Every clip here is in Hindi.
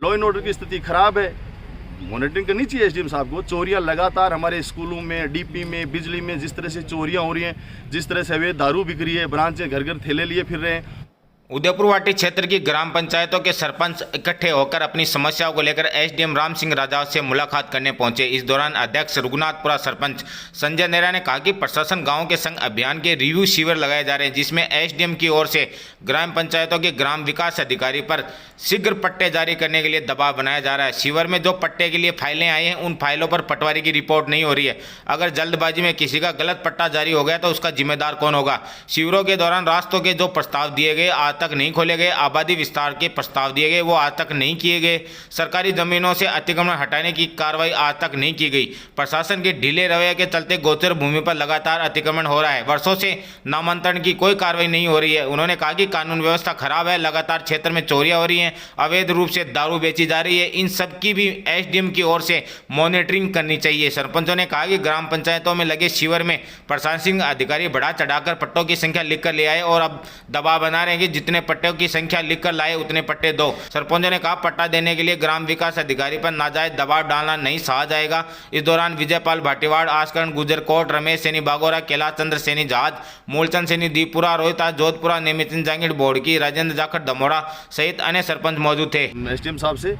लॉ एंड ऑर्डर की स्थिति खराब है, मॉनिटरिंग करनी चाहिए एसडीएम साहब को। चोरियां लगातार हमारे स्कूलों में, डीपी में, बिजली में जिस तरह से चोरियां हो रही हैं, जिस तरह से अवैध दारू बिक रही है, ब्रांचें घर घर थैले लिए फिर रहे हैं। उदयपुरवाटी क्षेत्र की ग्राम पंचायतों के सरपंच इकट्ठे होकर अपनी समस्याओं को लेकर एसडीएम राम सिंह राजावत से मुलाकात करने पहुंचे। इस दौरान अध्यक्ष रघुनाथपुरा सरपंच संजय नेहरा ने कहा कि प्रशासन गांव के संग अभियान के रिव्यू शिविर लगाए जा रहे हैं, जिसमें एसडीएम की ओर से ग्राम पंचायतों के ग्राम विकास अधिकारी पर शीघ्र पट्टे जारी करने के लिए दबाव बनाया जा रहा है। शिविर में जो पट्टे के लिए फाइलें आई हैं, उन फाइलों पर पटवारी की रिपोर्ट नहीं हो रही है। अगर जल्दबाजी में किसी का गलत पट्टा जारी हो गया तो उसका जिम्मेदार कौन होगा। शिविरों के दौरान रास्तों के जो प्रस्ताव दिए गए आज तक नहीं खोले गए, आबादी विस्तार के प्रस्ताव दिए गए वो आज तक नहीं किए गए, सरकारी जमीनों से अतिक्रमण हटाने की कार्रवाई आज तक नहीं की गई। प्रशासन के ढीले रवैये के चलते गोचर भूमि पर लगातार अतिक्रमण हो रहा है। वर्षों से नामांतरण की कोई कार्रवाई नहीं हो रही है। उन्होंने कहा कि कानून व्यवस्था खराब है, लगातार क्षेत्र में चोरियां हो रही हैं, अवैध रूप से दारू बेची जा रही है। इन सब की भी एसडीएम की ओर से मॉनिटरिंग करनी चाहिए। सरपंचों ने कहा कि ग्राम पंचायतों में लगे शिविर में प्रशासनिक अधिकारी बढ़ा चढ़ाकर पट्टों की संख्या लिखकर ले आए और अब दबाव बना रहे हैं कि जितने पट्टों की संख्या लिखकर लाए उतने पट्टे दो। सरपंचों ने कहा पट्टा देने के लिए ग्राम विकास अधिकारी पर नाजायज दबाव डालना नहीं सहा जाएगा। इस दौरान विजयपाल भाटीवाड़, आस्करण गुजरकोट, रमेश सैनी बागोरा, कैलाश चंद्र सैनी जहाज, मूलचंद सैनी दीपुरा, रोहितास जोधपुरा, नेमिचंद जांगिड़ बोड़की, राजेंद्र जाखड़ दमोड़ा सहित अन्य सरपंच मौजूद थे। एसडीएम साहब से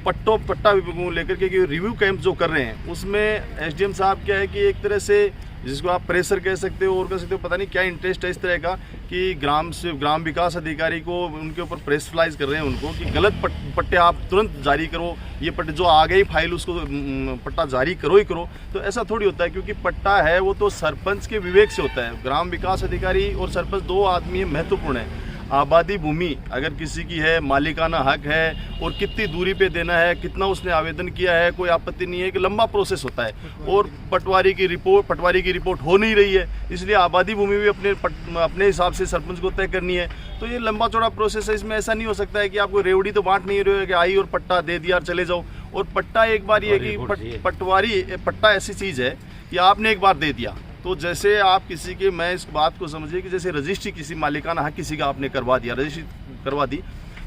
पट्टा लेकर के रिव्यू कैंप जो कर रहे हैं उसमें एसडीएम साहब क्या है कि एक तरह से जिसको आप प्रेशर कह सकते हो और कह सकते हो, पता नहीं क्या इंटरेस्ट है इस तरह का कि ग्राम विकास अधिकारी को उनके ऊपर प्रेशराइज कर रहे हैं उनको कि गलत पट्टे आप तुरंत जारी करो, ये पट्टे जो आ गई फाइल उसको पट्टा जारी करो ही करो। तो ऐसा थोड़ी होता है, क्योंकि पट्टा है वो तो सरपंच के विवेक से होता है। ग्राम विकास अधिकारी और सरपंच दो आदमी महत्वपूर्ण है। आबादी भूमि अगर किसी की है, मालिकाना हक है और कितनी दूरी पे देना है, कितना उसने आवेदन किया है, कोई आपत्ति नहीं है, कि लंबा प्रोसेस होता है और पटवारी की रिपोर्ट हो नहीं रही है, इसलिए आबादी भूमि भी अपने हिसाब से सरपंच को तय करनी है। तो ये लंबा चौड़ा प्रोसेस है। इसमें ऐसा नहीं हो सकता है कि आपको रेवड़ी तो बांट नहीं रहे हो कि आई और पट्टा दे दिया और चले जाओ। और पट्टा एक बार ये कि पट्टा ऐसी चीज़ है कि आपने एक बार दे दिया तो जैसे आप किसी के, मैं इस बात को समझिए कि जैसे रजिस्ट्री किसी मालिकाना हक किसी का आपने करवा दिया, रजिस्ट्री करवा दी,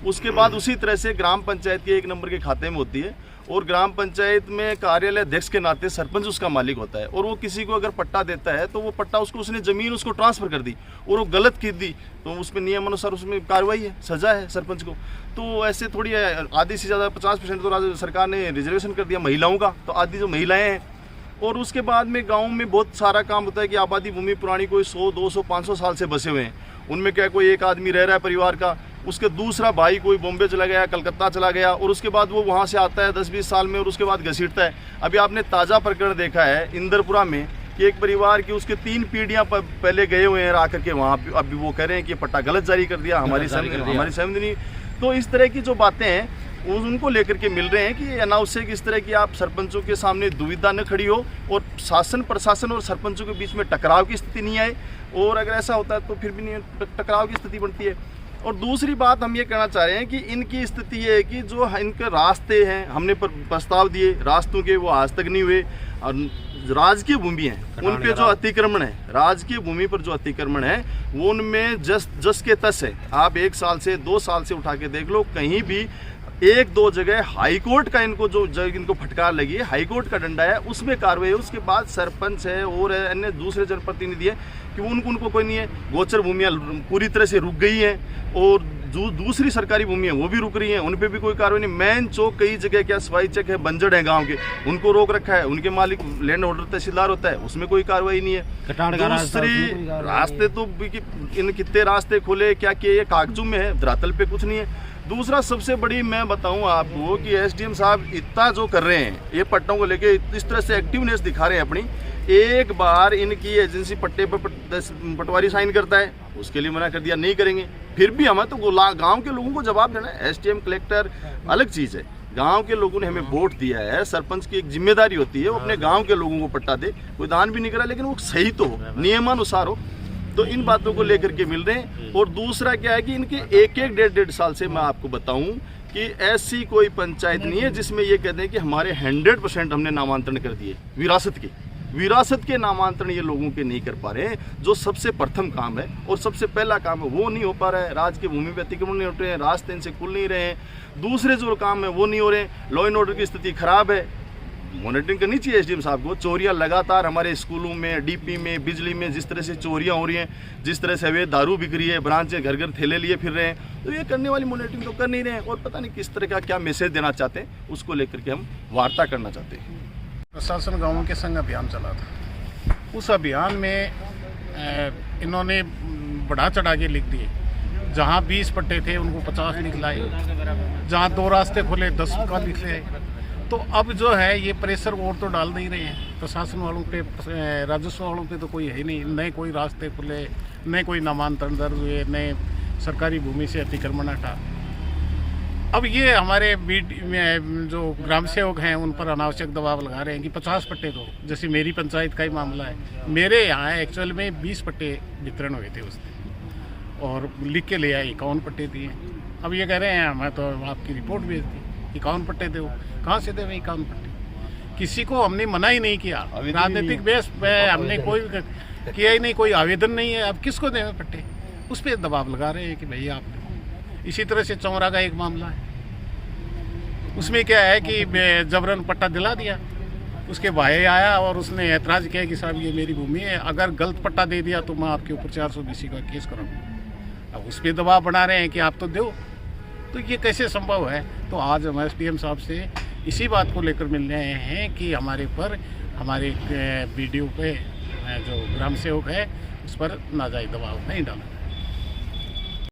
उसके बाद उसी तरह से ग्राम पंचायत के एक नंबर के खाते में होती है और ग्राम पंचायत में कार्यालय अध्यक्ष के नाते सरपंच उसका मालिक होता है। और वो किसी को अगर पट्टा देता है तो वो पट्टा उसने ज़मीन उसको ट्रांसफ़र कर दी और वो गलत की दी तो उसमें नियमानुसार उसमें कार्रवाई है, सजा है सरपंच को। तो ऐसे थोड़ी है, आधी से ज़्यादा 50% तो सरकार ने रिजर्वेशन कर दिया महिलाओं का, तो आधी जो महिलाएँ हैं। और उसके बाद में गांव में बहुत सारा काम होता है कि आबादी भूमि पुरानी कोई 100, 200, 500 साल से बसे हुए हैं, उनमें क्या कोई एक आदमी रह रहा है परिवार का, उसके दूसरा भाई कोई बॉम्बे चला गया, कलकत्ता चला गया और उसके बाद वो वहाँ से आता है 10-20 साल में और उसके बाद घसीटता है। अभी आपने ताज़ा प्रकरण देखा है इंदरपुरा में कि एक परिवार की उसके 3 पीढ़ियाँ पहले गए हुए हैं आकर के वहाँ, अभी वो कह रहे हैं कि पट्टा गलत जारी कर दिया, हमारी सहमति नहीं। तो इस तरह की जो बातें हैं उनको लेकर के मिल रहे हैं कि अनावश्यक इस तरह की आप सरपंचों के सामने दुविधा न खड़ी हो और शासन प्रशासन और सरपंचों के बीच में टकराव की स्थिति नहीं आए। और अगर ऐसा होता है तो फिर भी नहीं टकराव की स्थिति बनती है। और दूसरी बात हम ये कहना चाह रहे हैं कि इनकी स्थिति ये है कि जो इनके रास्ते हैं, हमने प्रस्ताव दिए रास्तों के, वो आज तक नहीं हुए। और राजकीय भूमि है उन पे जो अतिक्रमण है, राजकीय भूमि पर जो अतिक्रमण है वो उनमें जस के तस है। आप 1 साल से 2 साल से उठा के देख लो, कहीं भी 1-2 जगह हाईकोर्ट का इनको फटकार लगी है, हाईकोर्ट का डंडा है, उसमें कार्रवाई है। उसके बाद सरपंच है और अन्य दूसरे जनप्रतिनिधि है कि उनको कोई नहीं है। गोचर भूमियाँ पूरी तरह से रुक गई हैं और जो दूसरी सरकारी भूमि है वो भी रुक रही हैं, उन पे भी कोई कार्रवाई नहीं। मेन चौक कई जगह क्या सफाई चेक है, बंजड़ है गांव के, उनको रोक रखा है, उनके मालिक लैंड होल्डर तहसीलदार होता है, उसमें कोई कार्रवाई नहीं है। दूसरी रास्ते तो इन कितने रास्ते खोले क्या किए, ये कागजों में है, धरातल पे कुछ नहीं है। दूसरा सबसे बड़ी मैं बताऊं आपको कि एसडीएम साहब इतना जो कर रहे हैं ये पट्टों को लेके, इस तरह से एक्टिवनेस दिखा रहे हैं अपनी। एक बार इनकी एजेंसी पट्टे पर पटवारी साइन करता है, उसके लिए मना कर दिया, नहीं करेंगे। फिर भी हमें तो गांव के लोगों को जवाब देना है। एसडीएम कलेक्टर अलग चीज़ है, गांव के लोगों ने हमें वोट दिया है, सरपंच की एक जिम्मेदारी होती है वो अपने गांव के लोगों को पट्टा दे। कोई दान भी नहीं करा लेकिन वो सही तो हो, नियमानुसार हो। तो इन बातों को लेकर के मिल रहे हैं। और दूसरा क्या है कि इनके 1-1, 1.5 साल से मैं आपको बताऊं कि ऐसी कोई पंचायत नहीं है जिसमें ये कहते हैं कि हमारे 100% हमने नामांतरण कर दिए। विरासत की विरासत के नामांतरण ये लोगों के नहीं कर पा रहे हैं, जो सबसे प्रथम काम है और सबसे पहला काम है वो नहीं हो पा रहा है। राज की भूमि पे अतिक्रमण नहीं हो रहे हैं, रास्ते इनसे खुल नहीं रहे हैं, दूसरे जो काम है वो नहीं हो रहे हैं, लॉ एंड ऑर्डर की स्थिति खराब है। मॉनिटरिंग करनी चाहिए एसडीएम साहब को। चोरियां लगातार हमारे स्कूलों में, डीपी में, बिजली में जिस तरह से चोरियां हो रही हैं, जिस तरह से अवैध दारू बिक रही है, ब्रांचें घर घर थैले लिए फिर रहे हैं, तो ये करने वाली मॉनिटरिंग तो कर नहीं रहे हैं और पता नहीं किस तरह का क्या मैसेज देना चाहते हैं, उसको लेकर के हम वार्ता करना चाहते हैं। प्रशासन गाँवों के संग अभियान चला था। उस अभियान में इन्होंने बढ़ा चढ़ा के लिख दिए। जहाँ 20 पट्टे थे उनको 50 लिख लाए, जहाँ 2 रास्ते खुले 10 का लिख लाए। तो अब जो है ये प्रेशर और तो डाल नहीं रहे हैं प्रशासन वालों पे, राजस्व वालों पे तो कोई है ही नहीं। नए कोई रास्ते खुले, नए कोई नामांतरण दर्ज हुए, नए सरकारी भूमि से अतिक्रमण हटा। अब ये हमारे जो ग्राम सेवक हैं उन पर अनावश्यक दबाव लगा रहे हैं कि 50 पट्टे दो। जैसे मेरी पंचायत का ही मामला है, मेरे यहाँ एक्चुअल में 20 पट्टे वितरण हुए थे उस दिन और लिख के ले आए 51 पट्टे दिए। अब ये कह रहे हैं मैं तो आपकी रिपोर्ट भेज दी, 51 पट्टे दो। कहाँ से दे 51 पट्टे? किसी को हमने मना ही नहीं किया, राजनीतिक बेस पे हमने कोई किया ही नहीं, कोई आवेदन नहीं है। अब किसको दें पट्टे? उस पर दबाव लगा रहे हैं कि भैया आप। इसी तरह से चौरा का एक मामला है, उसमें क्या है कि जबरन पट्टा दिला दिया। उसके भाई आया और उसने ऐतराज़ किया कि साहब ये मेरी भूमि है, अगर गलत पट्टा दे दिया तो मैं आपके ऊपर 420 का केस कराऊंगा। अब उस पर दबाव बना रहे हैं कि आप तो दो। तो ये कैसे संभव है? तो आज हम एसडीएम साहब से इसी बात को लेकर मिल रहे हैं कि हमारे पर, हमारे वीडियो पे जो ग्राम सेवक है उस पर नाजायज़ दबाव नहीं डाला।